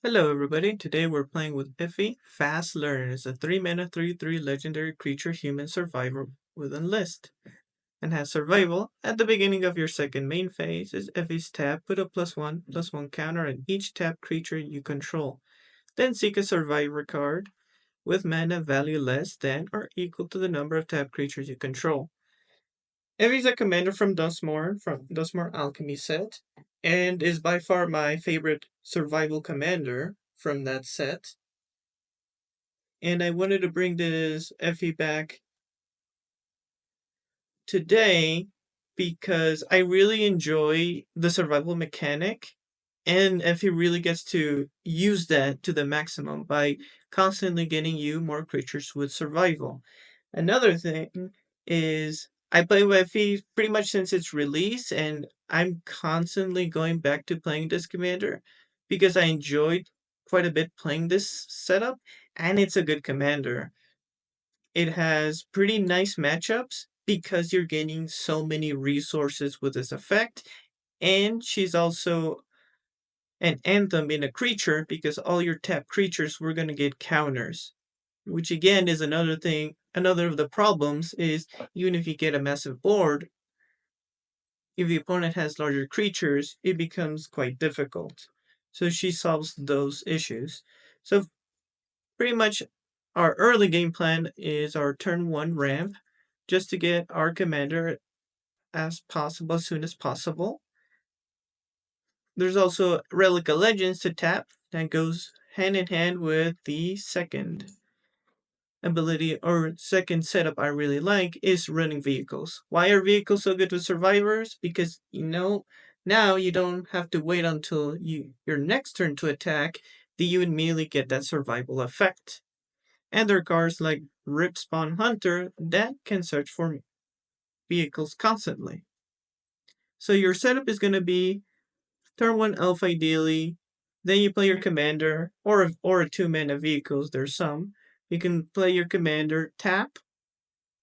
Hello everybody, today we're playing with Effie, Fast Learners, a 3-mana 3/3 legendary creature human survivor with Enlist. And has survival. At the beginning of your second main phase is Effie's tap, put a +1/+1 counter on each tap creature you control. Then seek a survivor card with mana value less than or equal to the number of tap creatures you control. Effie's a commander from Dustmore Alchemy set, and is by far my favorite survival commander from that set. And I wanted to bring this Effie back today because I really enjoy the survival mechanic, and Effie really gets to use that to the maximum by constantly getting you more creatures with survival. Another thing is I play with Effie pretty much since its release, and I'm constantly going back to playing this commander because I enjoyed quite a bit playing this setup, and it's a good commander. It has pretty nice matchups because you're gaining so many resources with this effect, and she's also an anthem in a creature because all your tap creatures were going to get counters, which again is another thing. Another of the problems is even if you get a massive board, if the opponent has larger creatures, it becomes quite difficult. So she solves those issues. So pretty much our early game plan is our turn 1 ramp just to get our commander as soon as possible. There's also Relic of Legends to tap that goes hand in hand with the second ability or second setup I really like is running vehicles. Why are vehicles so good with survivors? Because now you don't have to wait until your next turn to attack that you immediately get that survival effect. And there are cards like Ripspawn Hunter that can search for vehicles constantly. So your setup is going to be turn 1 elf ideally, then you play your commander, or a 2-mana vehicles, there's some. You can play your commander, tap,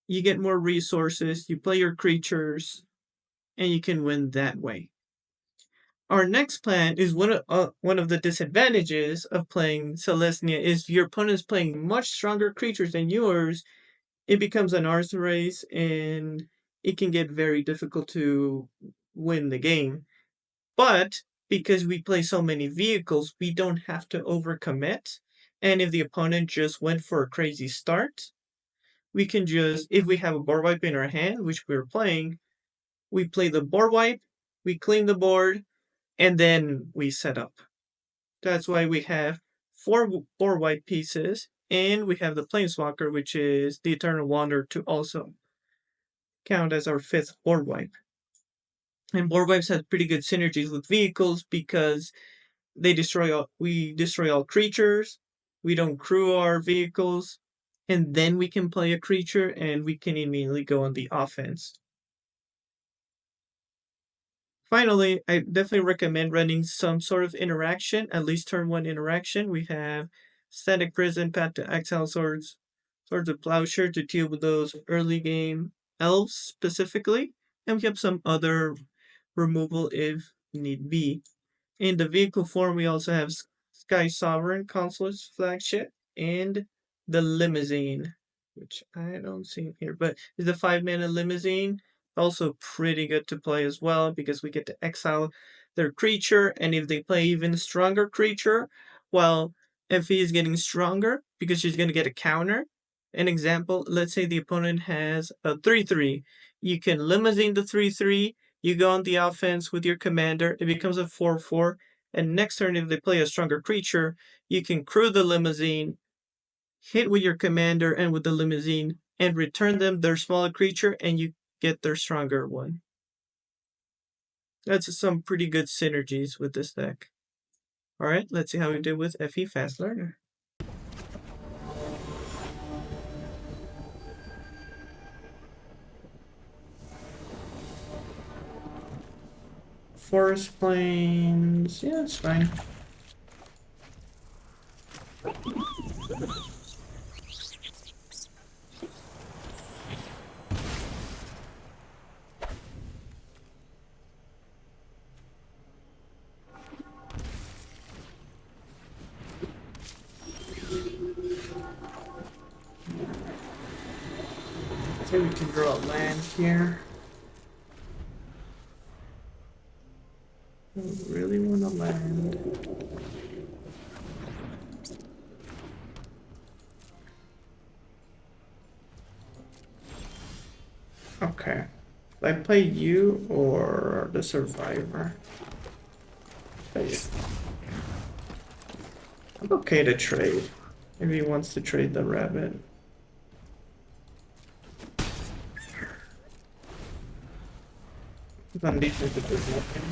you get more resources, you play your creatures, and you can win that way. Our next plan is one of the disadvantages of playing Selesnya is your opponent's playing much stronger creatures than yours. It becomes an arms race, and it can get very difficult to win the game. But because we play so many vehicles, we don't have to overcommit. And if the opponent just went for a crazy start, we can just, if we have a board wipe in our hand, which we're playing, we play the board wipe, we clean the board, and then we set up. That's why we have 4 board wipe pieces, and we have the Planeswalker, which is the Eternal Wanderer, to also count as our 5th board wipe. And board wipes have pretty good synergies with vehicles because we destroy all creatures, we don't crew our vehicles, and then we can play a creature and we can immediately go on the offense. Finally, I definitely recommend running some sort of interaction, at least turn 1 interaction. We have Static Prison, Path to Exile, Swords of Plowshare to deal with those early game elves specifically, and we have some other removal if need be. In the vehicle form, we also have Sky Sovereign, Consulate's flagship, and the Limousine, which I don't see here, but is the 5-mana Limousine. Also pretty good to play as well because we get to exile their creature, and if they play even stronger creature, well, Effie is getting stronger because she's going to get a counter. An example, let's say the opponent has a 3/3. You can Limousine the 3/3, you go on the offense with your commander, it becomes a 4/4, and next turn, if they play a stronger creature, you can crew the Limousine, hit with your commander and with the Limousine, and return them their smaller creature, and you get their stronger one. That's some pretty good synergies with this deck. Alright, let's see how we did with Effie Fast Learner. Forest Plains, yeah, it's fine. say we can draw a land here. I really want to land. Okay. I play you or the survivor? Play you. I'm okay to trade. Maybe he wants to trade the rabbit. He's on defense if there's nothing.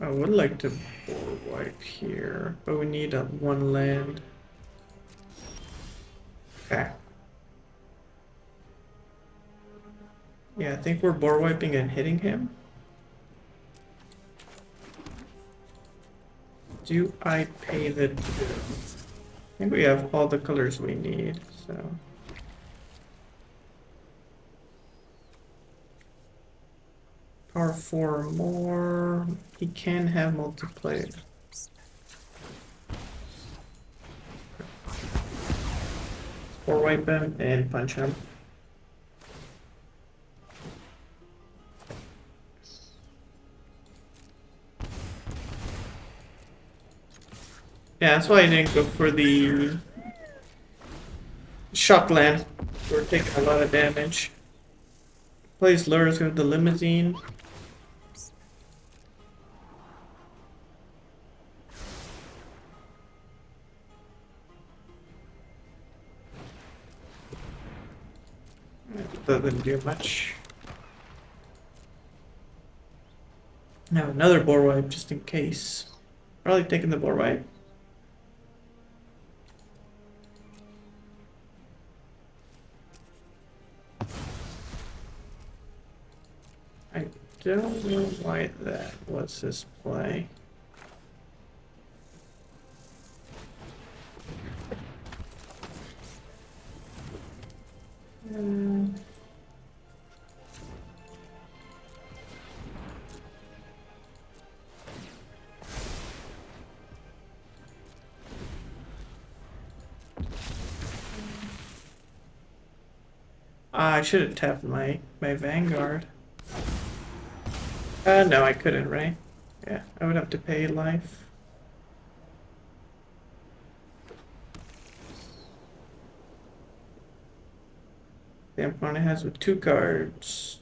I would like to board wipe here, but we need a one land. Okay. Yeah, I think we're board wiping and hitting him. Do I pay the two? I think we have all the colors we need, so. Power 4 more. He can have multiplayer. Or wipe him and punch him. Yeah, that's why I didn't go for the shock land. We're taking a lot of damage. Plays Lurrus with the limousine. Doesn't do much. Now another board wipe just in case. Probably taking the board wipe. I don't know why that was his play. I should have tapped my Vanguard. No, I couldn't, right? Yeah, I would have to pay life. The opponent has with 2 cards.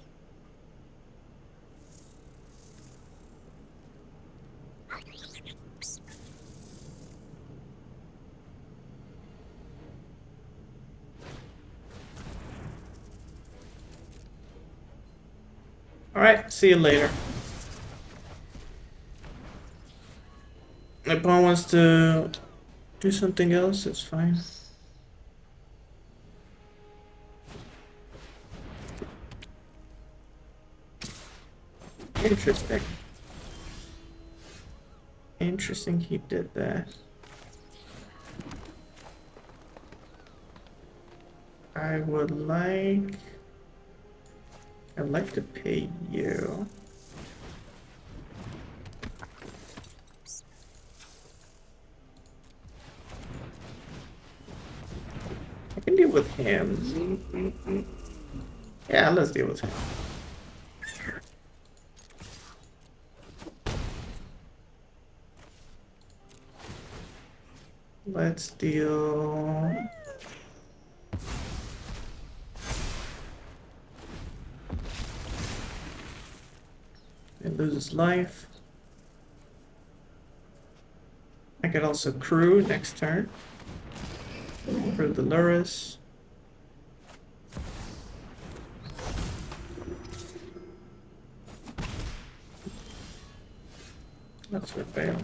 Alright, see you later. My opponent wants to do something else, it's fine. Interesting. Interesting he did that. I'd like to pay you. I can deal with him. Yeah, let's deal with him. Let's deal. It loses life. I could also crew next turn. For the Lurrus. That's what fail.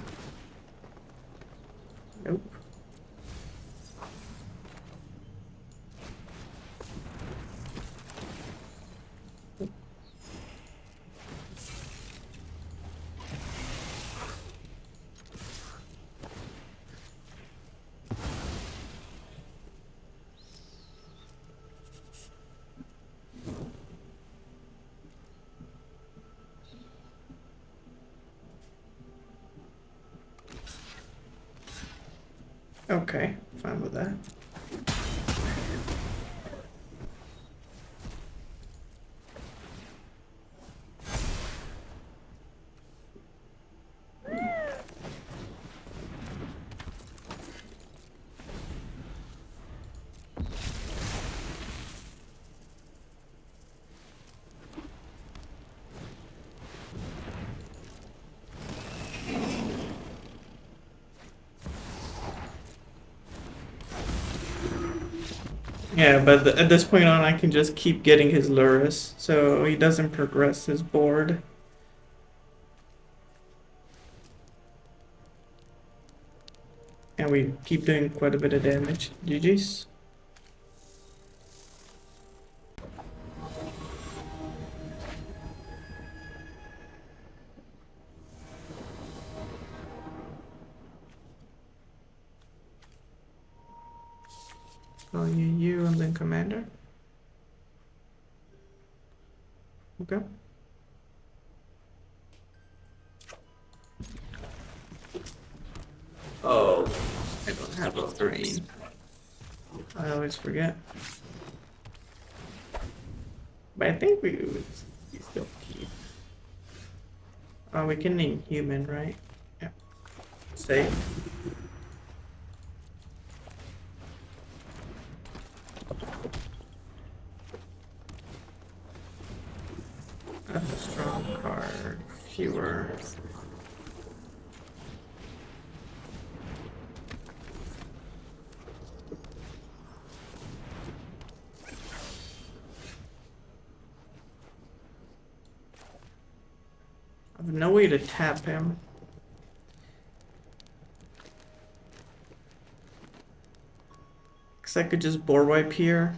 Nope. Okay, fine with that. Yeah, but at this point on, I can just keep getting his Lurrus, so he doesn't progress his board. And we keep doing quite a bit of damage. GG's. I'll you and then commander. Okay. Oh, I don't have a green. I always forget. But I think we would still keep. Oh, we can name human, right? Yeah. Save. That's a strong card. Fewer. I have no way to tap him. Because I could just board wipe here.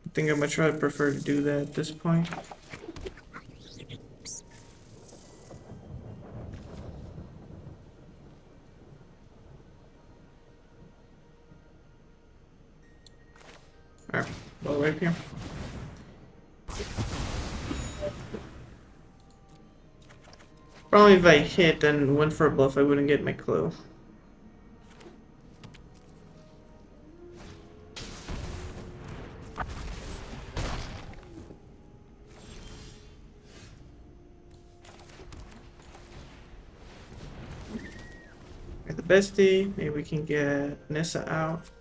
I think I'm much rather prefer to do that at this point. Alright, board wipe here. Probably if I hit and went for a bluff, I wouldn't get my clue. Get the bestie. Maybe we can get Nissa out.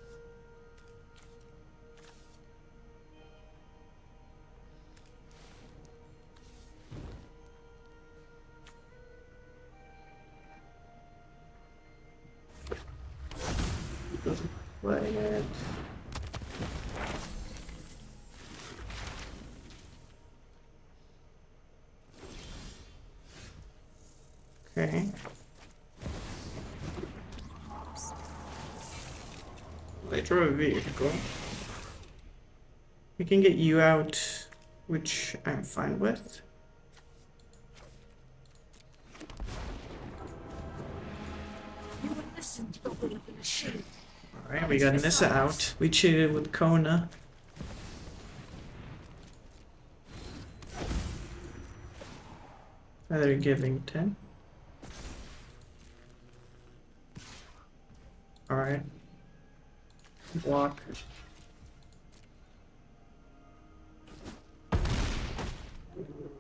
Doesn't play it. Okay. They draw a vehicle. We can get you out, which I'm fine with. Alright, we got Nissa out. We cheated with Kona. Feather giving 10. Alright. Block.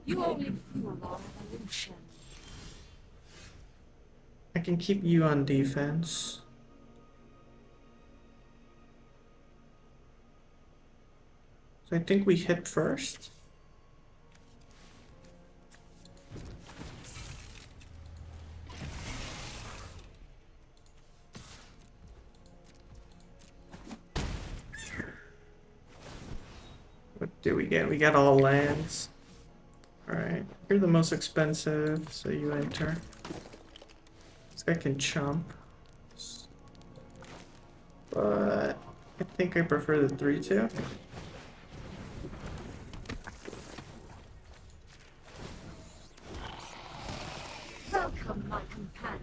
You only feel on evolution. I can keep you on defense. So I think we hit first. What do we get? We got all lands. Alright, you're the most expensive, so you enter. This guy can chomp. But I think I prefer the 3-2. Welcome, my companion.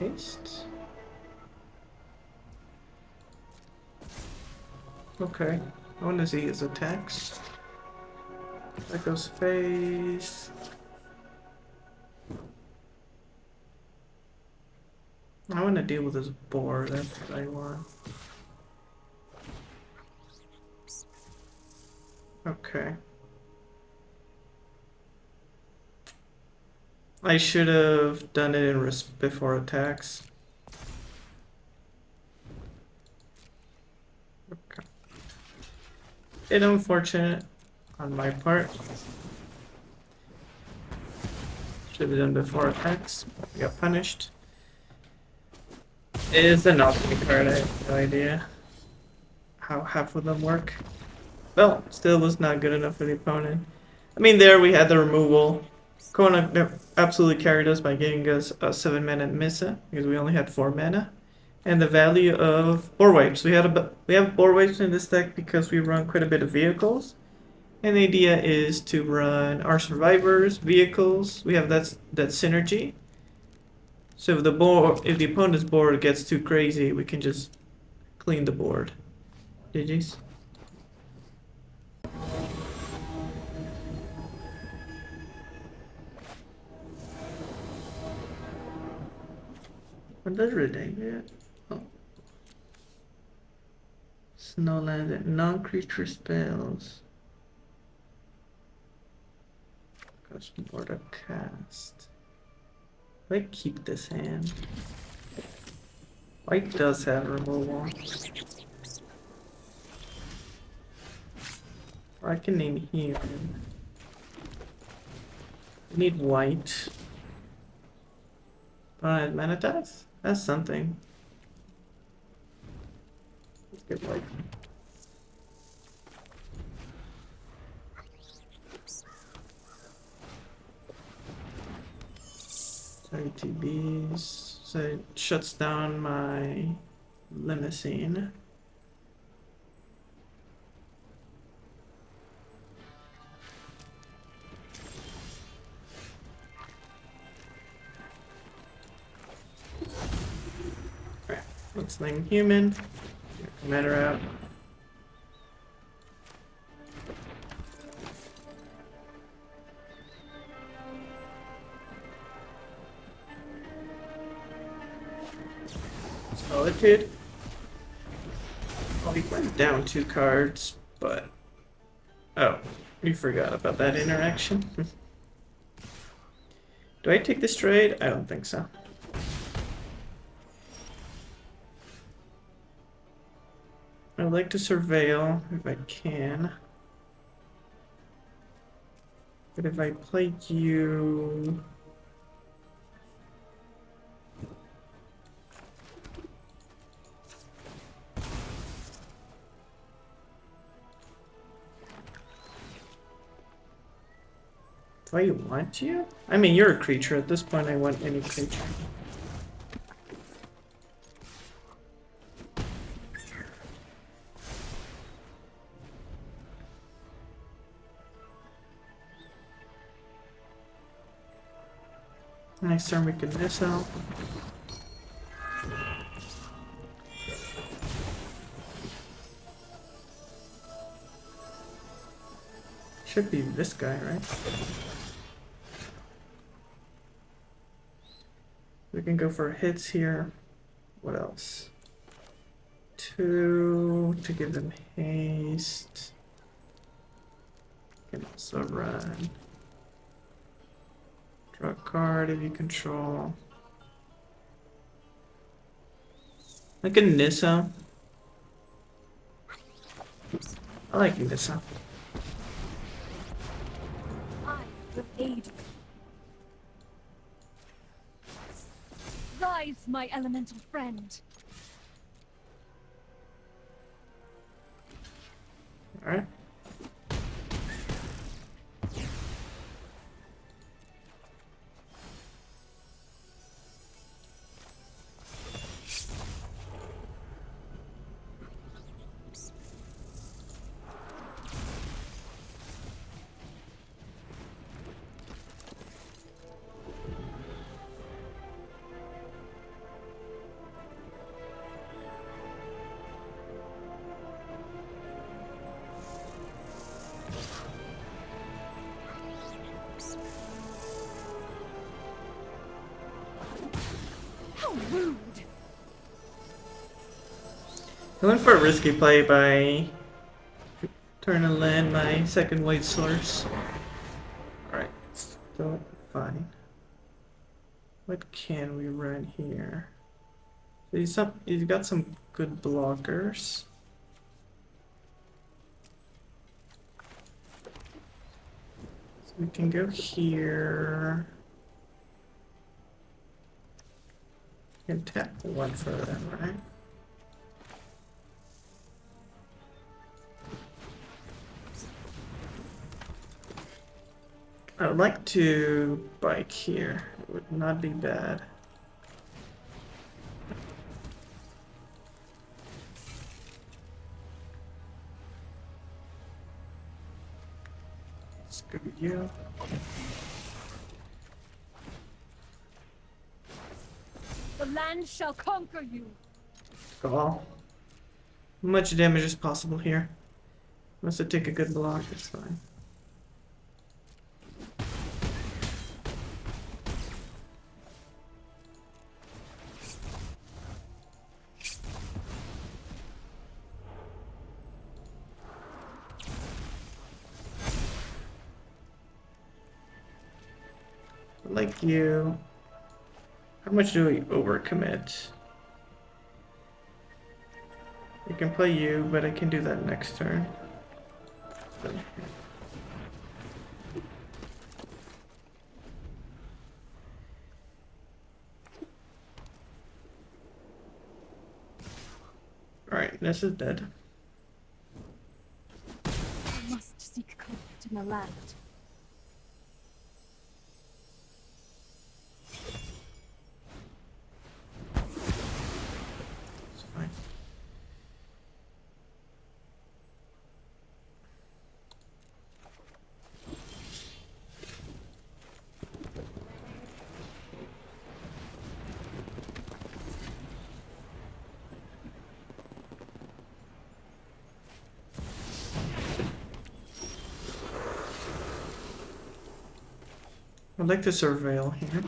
Haste. Okay. I want to see his attacks. That goes face. I want to deal with this boar. That's what I want. Okay. I should have done it in before attacks. Okay. It's unfortunate on my part. Should have done before attacks. I got punished. It is an ultimate card. I have no idea how half of them work. Well, still was not good enough for the opponent. I mean, there we had the removal. Kona absolutely carried us by giving us a 7 mana Missa because we only had 4 mana, and the value of board wipes. We have board wipes in this deck because we run quite a bit of vehicles, and the idea is to run our survivors, vehicles. We have that synergy. So if the opponent's board gets too crazy, we can just clean the board. GG's. What does Reidane get? Oh. Snowland and non-creature spells. Custom board of cast. Do I keep this hand? White does have removal. Or I can name human. I need white. Alright, mana tax? That's something. Let's get white. Sorry, TBs. So it shuts down my limousine. Alright, let's name human. Get commander out. Solitude. Oh, he went down 2 cards, but... Oh, we forgot about that interaction. Do I take this trade? I don't think so. I'd like to surveil if I can. But if I play you... Do I want you? I mean, you're a creature. At this point, I want any creature. Next turn, we can miss out. Should be this guy, right? We can go for hits here. What else? 2 to give them haste. Can also run. Draw a card if you control. Like a Nissa. I like Nissa. I will aid you. Rise, my elemental friend. Alright. I went for a risky play by trying to land my second white source. Alright, still fine. What can we run here? He's got some good blockers. So we can go here. We can tap one for them, right? I would like to bike here. It would not be bad. Screw you. The land shall conquer you. How much damage is possible here? Must take a good block, it's fine. Like you. How much do we overcommit? I can play you, but I can do that next turn. So. Alright, this is dead. I must seek comfort in the land. It's fine. I'd like to surveil here.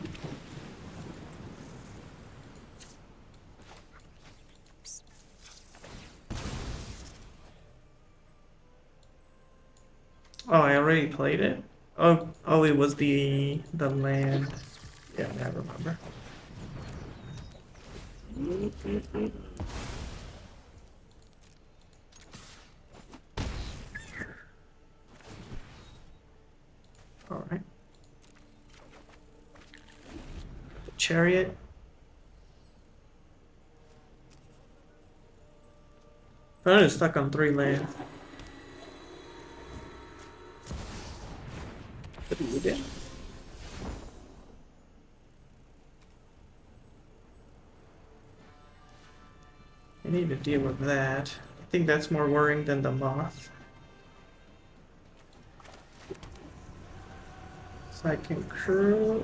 Oh, I already played it. Oh, it was the land. Yeah, I remember. All right. Chariot. I'm stuck on 3 lands. What do you do? I need to deal with that. I think that's more worrying than the moth. So I can curl.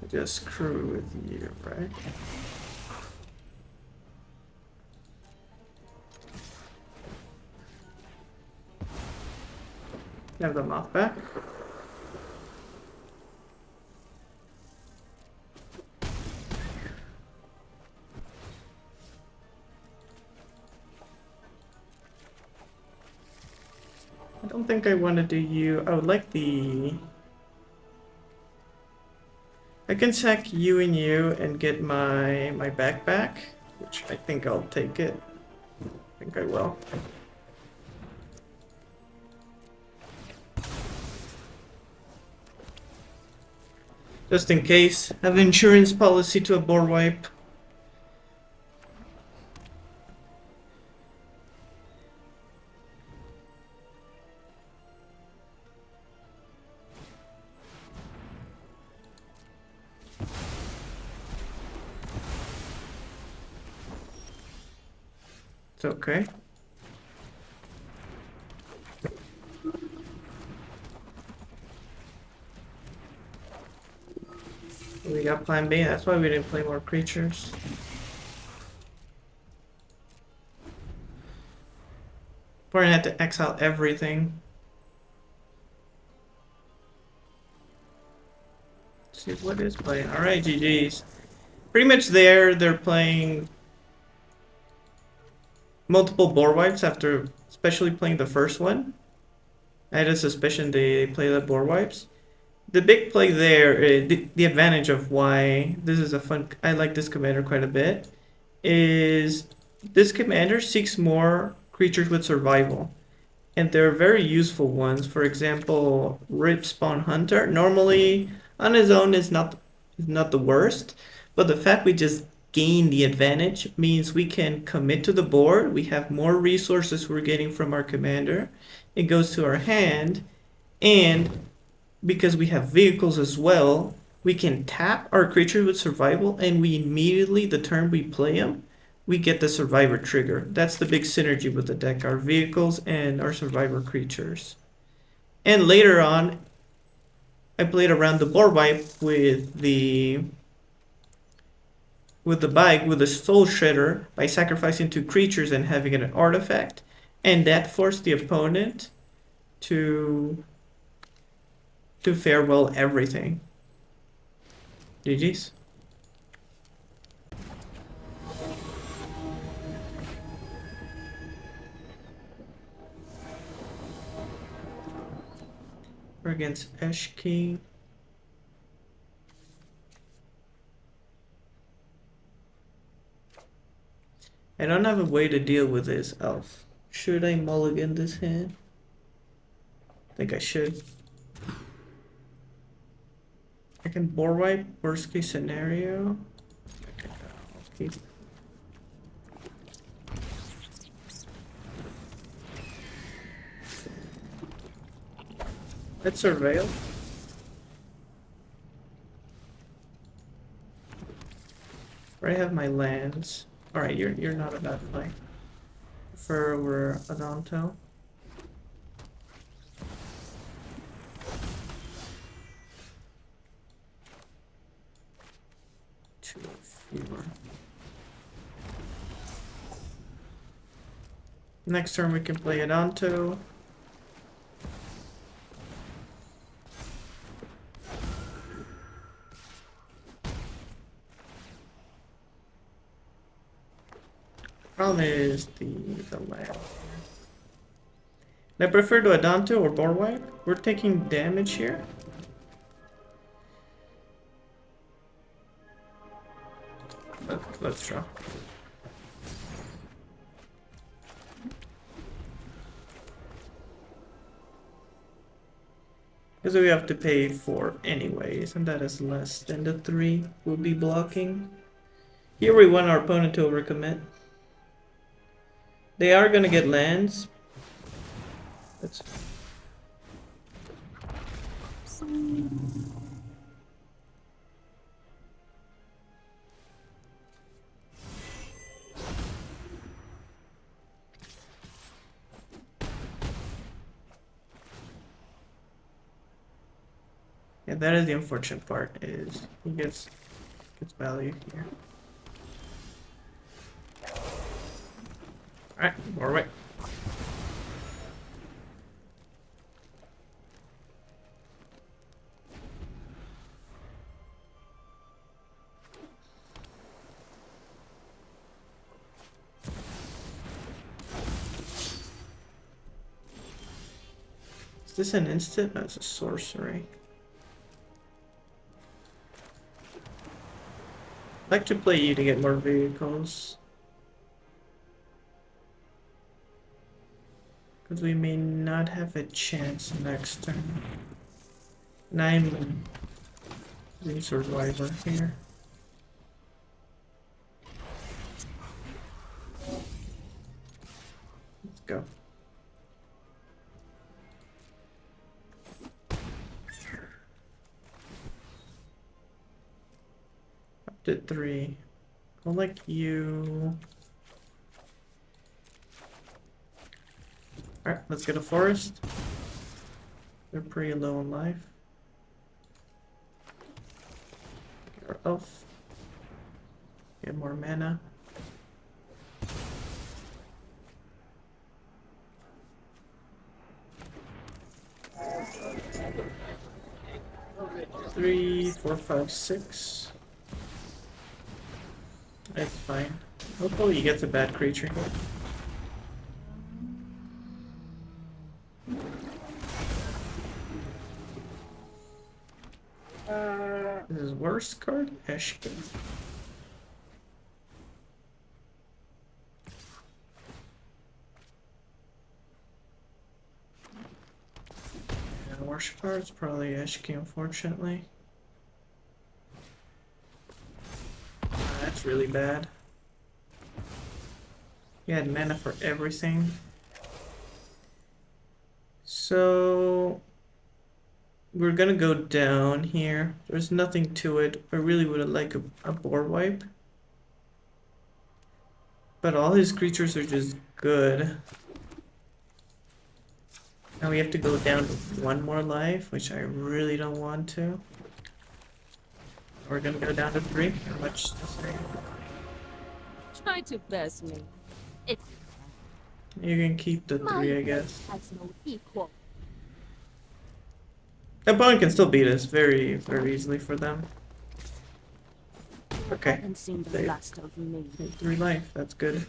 Just screw with you, right? Have the moth back. I don't think I want to do you. I would like the... I can sack you and get my backpack, which I think I'll take it. I think I will. Just in case. Have insurance policy to a board wipe. It's okay. We got plan B, that's why we didn't play more creatures. We're gonna have to exile everything. Let's see what is playing. Alright, GG's. Pretty much they're playing multiple board wipes after especially playing the first one. I had a suspicion they play the board wipes. The big play there, the advantage of why this is a fun, I like this commander quite a bit, is this commander seeks more creatures with survival. And they're very useful ones. For example, Rip Spawn Hunter. Normally, on his own is not the worst, but the fact we just gain the advantage means we can commit to the board. We have more resources we're getting from our commander. It goes to our hand, and because we have vehicles as well, we can tap our creature with survival, and we immediately, the turn we play them, we get the survivor trigger. That's the big synergy with the deck, our vehicles and our survivor creatures. And later on, I played around the board wipe with the bike, with the Soul Shredder, by sacrificing 2 creatures and having an artifact. And that forced the opponent to farewell everything. GG's. We're against Eshki. I don't have a way to deal with this elf. Should I mulligan this hand? I think I should. I can board wipe, worst case scenario. Okay, I'll keep. Let's surveil. Where I have my lands. Alright, you're not a bad play. Prefer over Adonto. Fewer. Next turn we can play Adonto. Problem is the land. I prefer to Adonto or board wipe. We're taking damage here. Let's draw. Because we have to pay 4 anyways, and that is less than the 3 we'll be blocking. Here we want our opponent to overcommit. They are gonna get lands. That's yeah, that is the unfortunate part, is he gets value here. Alright, more way. Is this an instant? No, it's a sorcery. I'd like to play you to get more vehicles. Because we may not have a chance next turn. And I'm the survivor here. Let's go. Up to 3. I'll like you. Alright, let's get a forest. They're pretty low in life. for elf. Get more mana. Three, four, five, six. That's fine. Hopefully he gets a bad creature here. This is worst card? Eshki. And worst card's probably Eshki, unfortunately. That's really bad. He had mana for everything. So we're gonna go down here. There's nothing to it. I really would like a board wipe. But all his creatures are just good. Now we have to go down to one more life, which I really don't want to. We're gonna go down to 3. How much to say? Try to best me. You can keep the 3, I guess. Has no equal. The opponent can still beat us very, very easily for them. Okay. Haven't seen the last of me. 3 life, that's good.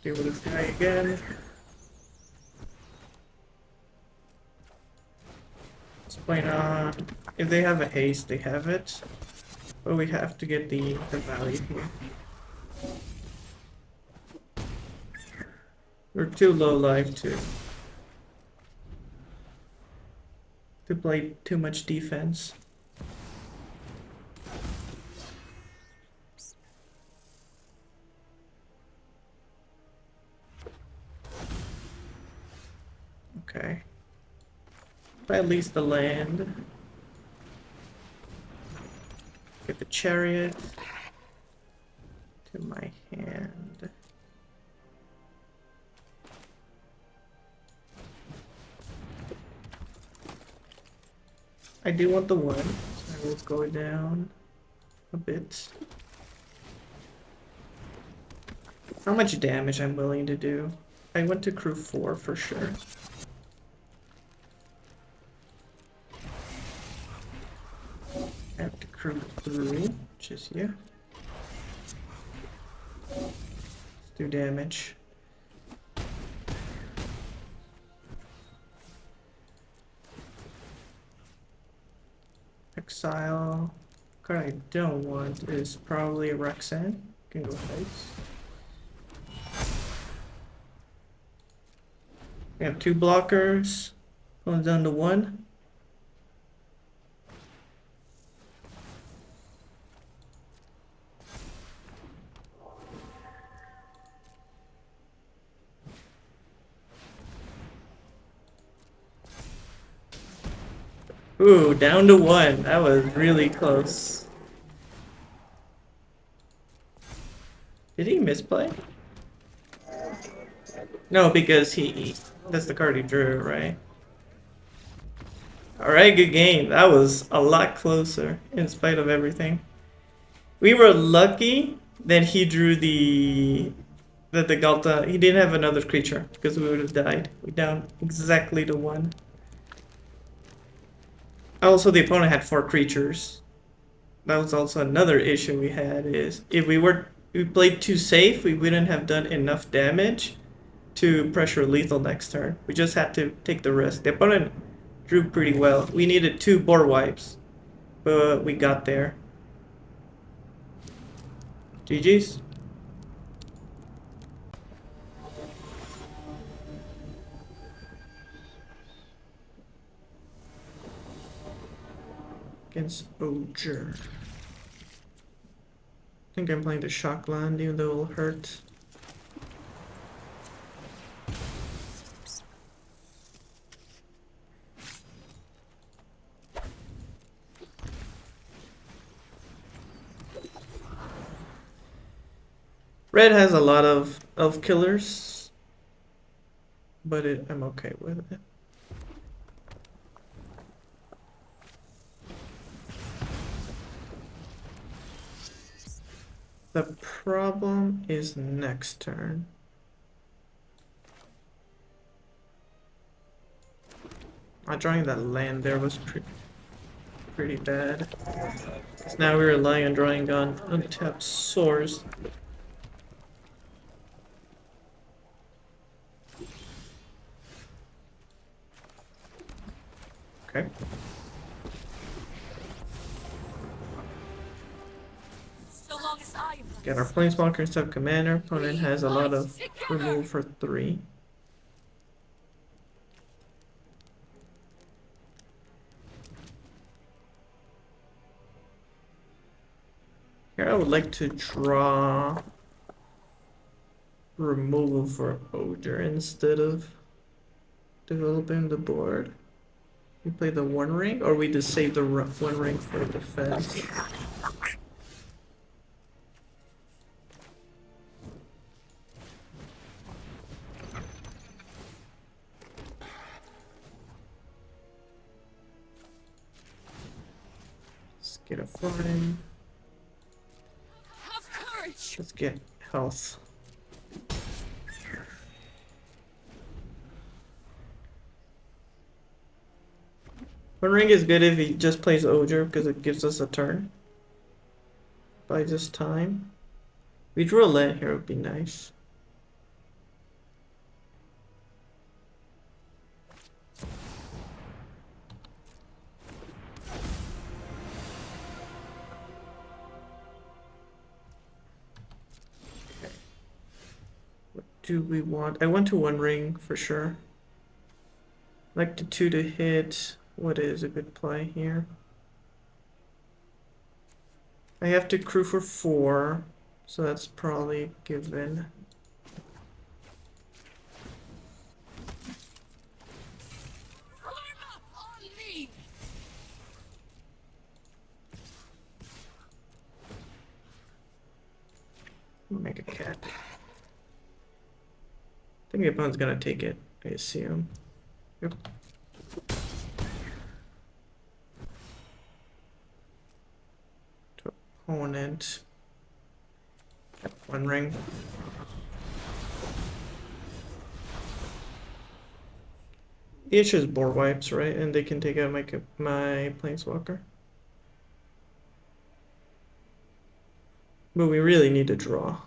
Deal with this guy again. Let's play on. If they have a haste, they have it. But we have to get the value here. We're too low life to play too much defense. Okay. At least the land. Get the chariot to my hand. I do want the 1, so I will go down a bit. How much damage I'm willing to do? I went to crew 4 for sure. I have to crew 3, which is you. Let's do damage. Exile. Card I don't want is probably Roxanne. Can go face. We have 2 blockers. Going down to 1. Ooh, down to 1. That was really close. Did he misplay? No, because that's the card he drew, right? Alright, good game. That was a lot closer, in spite of everything. We were lucky that he drew the Galta. He didn't have another creature, because we would have died. We down exactly to 1. Also, the opponent had 4 creatures. That was also another issue we had, is if we played too safe, we wouldn't have done enough damage to pressure lethal next turn. We just had to take the risk. The opponent drew pretty well. We needed 2 board wipes, but we got there. GG's. Against Ojer. I think I'm playing the shock land, even though it'll hurt. Red has a lot of elf killers, but I'm okay with it. The problem is next turn. Drawing that land there was pretty bad. Because now we're relying on drawing on untapped source. Okay. So long as I am Get our planeswalker instead of commander. Opponent has a lot of removal for 3. Here I would like to draw removal for Ojer instead of developing the board. We play the One Ring, or we just save the One Ring for defense. Let's get a flying. have courage. Let's get health. One Ring is good if he just plays Ojer because it gives us a turn. By this time. We drew a land here, would be nice. Okay. What do we want? I want to One Ring for sure. Like the 2 to hit. What is a good play here? I have to crew for 4, so that's probably given. Make a cat. I think the opponent's gonna take it, I assume. Yep. To opponent. One Ring. The issue is board wipes, right? And they can take out my planeswalker. But we really need to draw.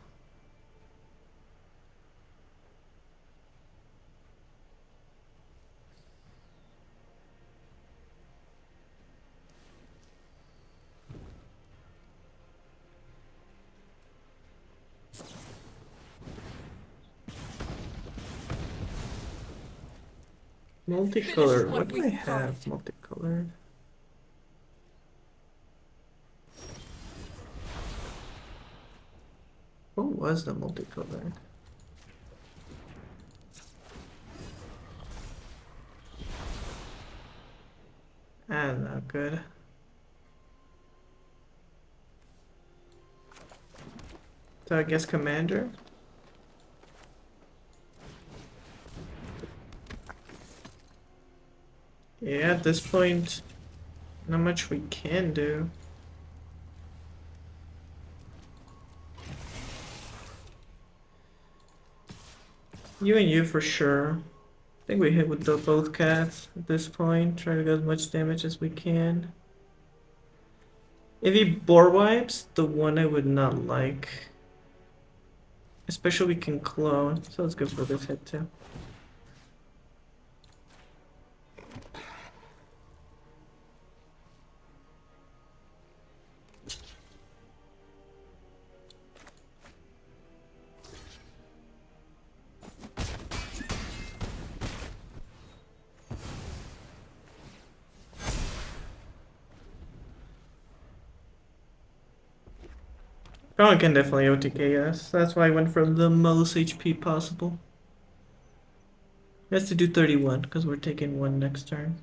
Multicolored. What do I have multicolored? What was the multicolored? Not good. So I guess commander? Yeah, at this point, not much we can do. You and you for sure. I think we hit with both cats at this point. Try to get as much damage as we can. If he board wipes, the one I would not like. Especially we can clone, so let's go for this hit too. Oh, I can definitely OTK us. That's why I went for the most HP possible. He has to do 31 because we're taking 1 next turn.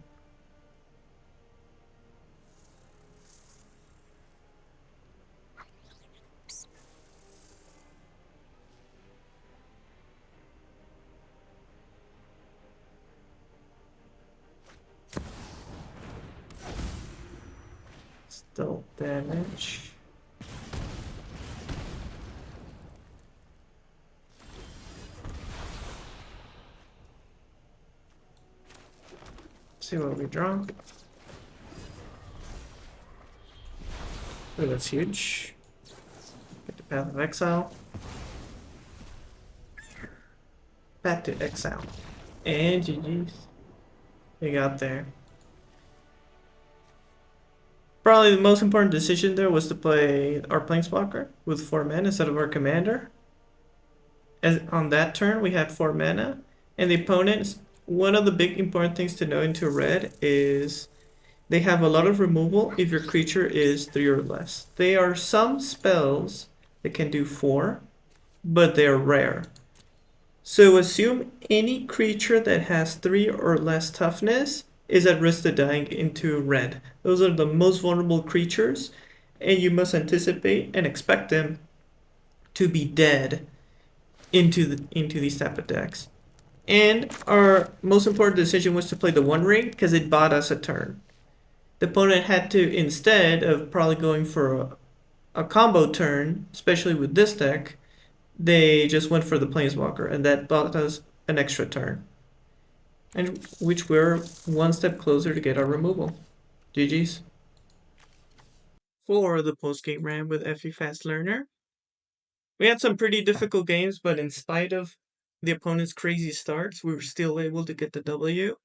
Still damage. See what we draw. Oh, that's huge. Get the Path of Exile. Back to Exile. And GG's. We got there. Probably the most important decision there was to play our Planeswalker with 4 mana instead of our commander. As on that turn, we had 4 mana, and the opponents. One of the big important things to know into red is they have a lot of removal if your creature is 3 or less. There are some spells that can do 4, but they're rare. So assume any creature that has 3 or less toughness is at risk of dying into red. Those are the most vulnerable creatures, and you must anticipate and expect them to be dead into these type of decks. And our most important decision was to play the One Ring because it bought us a turn. The opponent had to, instead of probably going for a combo turn, especially with this deck, they just went for the Planeswalker, and that bought us an extra turn. And which we're one step closer to get our removal. GG's. For the post-game RAM with Effie Fast Learner. We had some pretty difficult games, but in spite of the opponent's crazy starts, we were still able to get the W.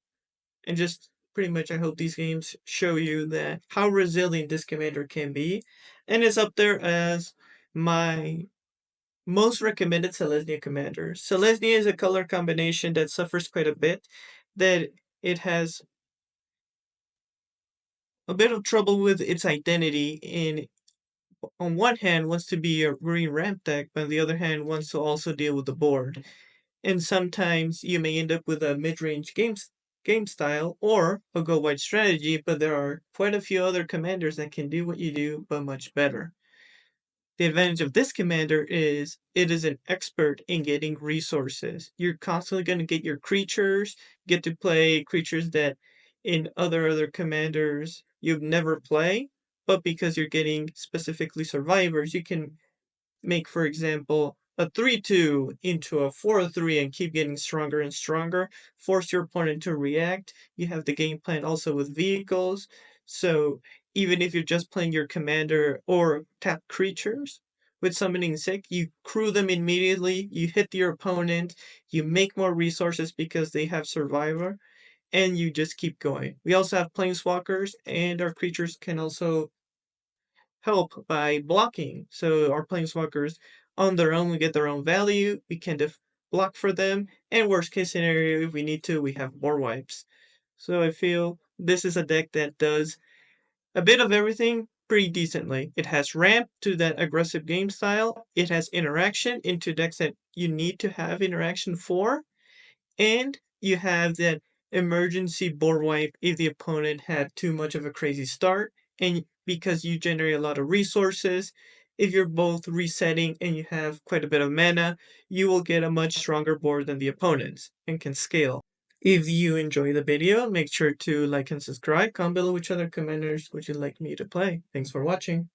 And just pretty much I hope these games show you that how resilient this commander can be. And it's up there as my most recommended Selesnya commander. Selesnya is a color combination that suffers quite a bit, that it has a bit of trouble with its identity in on one hand wants to be a green ramp deck, but on the other hand wants to also deal with the board. And sometimes you may end up with a mid-range game style or a go wide strategy, but there are quite a few other commanders that can do what you do, but much better. The advantage of this commander is it is an expert in getting resources. You're constantly going to get your creatures, get to play creatures that in other commanders you'd never play, but because you're getting specifically survivors, you can make, for example, a 3/2 into a 4/3 and keep getting stronger and stronger, force your opponent to react. You have the game plan also with vehicles, so even if you're just playing your commander or tap creatures, with summoning sick, you crew them immediately, you hit your opponent, you make more resources because they have survivor, and you just keep going. We also have planeswalkers, and our creatures can also help by blocking. So our planeswalkers on their own, we get their own value. We can block for them. And worst case scenario, if we need to, we have more wipes. So I feel this is a deck that does a bit of everything pretty decently. It has ramp to that aggressive game style. It has interaction into decks that you need to have interaction for. And you have that emergency board wipe if the opponent had too much of a crazy start. And because you generate a lot of resources, if you're both resetting and you have quite a bit of mana, you will get a much stronger board than the opponents and can scale. If you enjoy the video, make sure to like and subscribe. Comment below which other commanders would you like me to play. Thanks for watching.